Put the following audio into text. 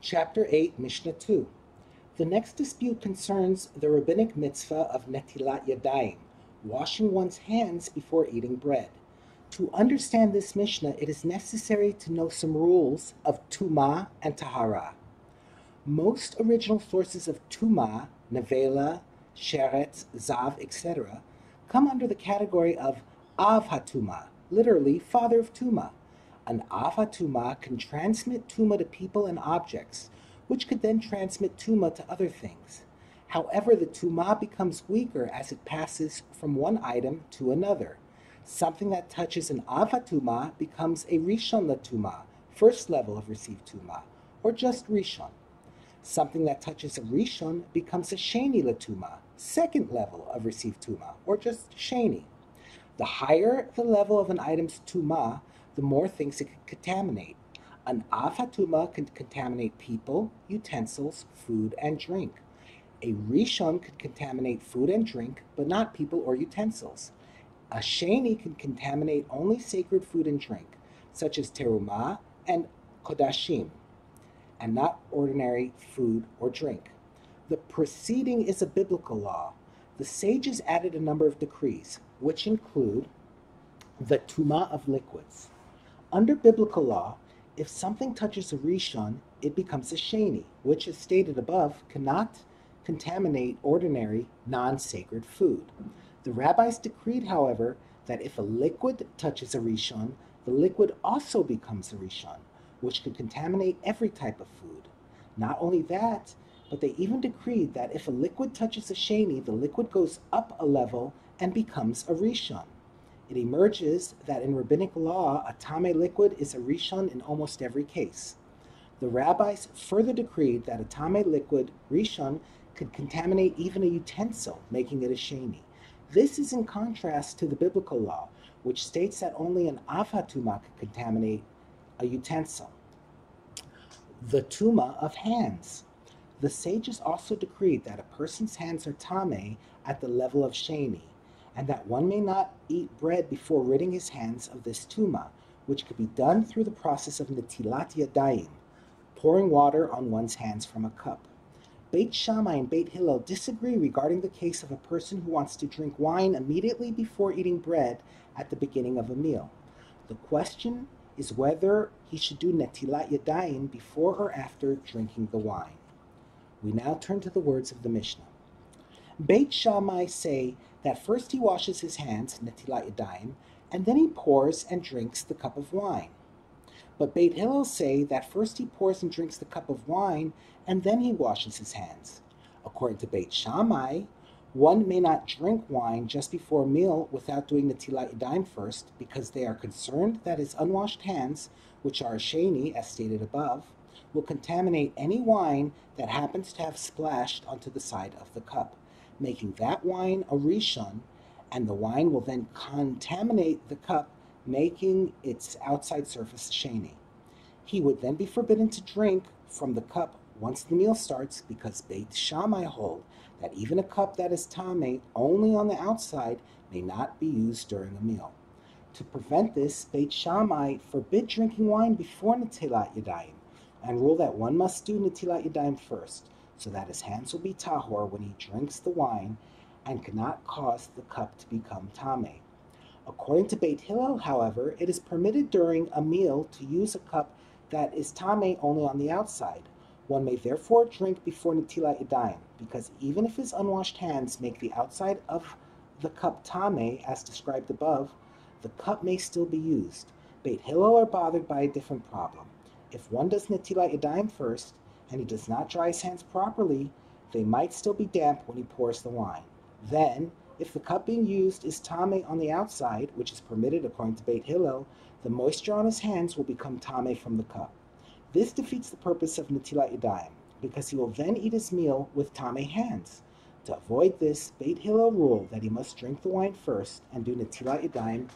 Chapter 8, Mishnah 2. The next dispute concerns the rabbinic mitzvah of netilat yadayim, washing one's hands before eating bread. To understand this Mishnah, it is necessary to know some rules of tumah and tahara. Most original sources of tumah, nevela, sheretz, zav, etc., come under the category of av hatumah, literally father of tumah. An av hatumah can transmit tumah to people and objects, which could then transmit tumah to other things. However, the tumah becomes weaker as it passes from one item to another. Something that touches an av hatumah becomes a rishon latumah, first level of received tumah, or just rishon. Something that touches a rishon becomes a sheni latumah, second level of received tumah, or just sheni. The higher the level of an item's tumah, the more things it can contaminate. An av hatumah can contaminate people, utensils, food, and drink. A rishon can contaminate food and drink, but not people or utensils. A sheni can contaminate only sacred food and drink, such as terumah and kodashim, and not ordinary food or drink. The preceding is a biblical law. The sages added a number of decrees, which include the tumah of liquids. Under biblical law, if something touches a rishon, it becomes a sheni, which, as stated above, cannot contaminate ordinary, non-sacred food. The rabbis decreed, however, that if a liquid touches a rishon, the liquid also becomes a rishon, which could contaminate every type of food. Not only that, but they even decreed that if a liquid touches a sheni, the liquid goes up a level and becomes a rishon. It emerges that in rabbinic law, a tameh liquid is a rishon in almost every case. The rabbis further decreed that a tameh liquid, rishon, could contaminate even a utensil, making it a sheni. This is in contrast to the biblical law, which states that only an av hatumah could contaminate a utensil. The tumah of hands. The sages also decreed that a person's hands are tameh at the level of sheni, and that one may not eat bread before ridding his hands of this tumah, which could be done through the process of netilat yadayim, pouring water on one's hands from a cup. Beit Shammai and Beit Hillel disagree regarding the case of a person who wants to drink wine immediately before eating bread at the beginning of a meal. The question is whether he should do netilat yadayim before or after drinking the wine. We now turn to the words of the Mishnah. Beit Shammai say that first he washes his hands, netilat yadayim, and then he pours and drinks the cup of wine. But Beit Hillel say that first he pours and drinks the cup of wine, and then he washes his hands. According to Beit Shammai, one may not drink wine just before a meal without doing netilat yadayim first, because they are concerned that his unwashed hands, which are a sheni, as stated above, will contaminate any wine that happens to have splashed onto the side of the cup, making that wine a rishon, and the wine will then contaminate the cup, making its outside surface sheni. He would then be forbidden to drink from the cup once the meal starts, because Beit Shammai hold that even a cup that is tameh only on the outside may not be used during a meal. To prevent this, Beit Shammai forbid drinking wine before netilat yadayim, and rule that one must do netilat yadayim first, so that his hands will be tahor when he drinks the wine and cannot cause the cup to become tameh. According to Beit Hillel, however, it is permitted during a meal to use a cup that is tameh only on the outside. One may therefore drink before netilat yadayim, because even if his unwashed hands make the outside of the cup tameh, as described above, the cup may still be used. Beit Hillel are bothered by a different problem. If one does netilat yadayim first, and he does not dry his hands properly, they might still be damp when he pours the wine. Then, if the cup being used is tameh on the outside, which is permitted according to Beit Hillel, the moisture on his hands will become tameh from the cup. This defeats the purpose of netilat yadayim, because he will then eat his meal with tameh hands. To avoid this, Beit Hillel rule that he must drink the wine first and do netilat yadayim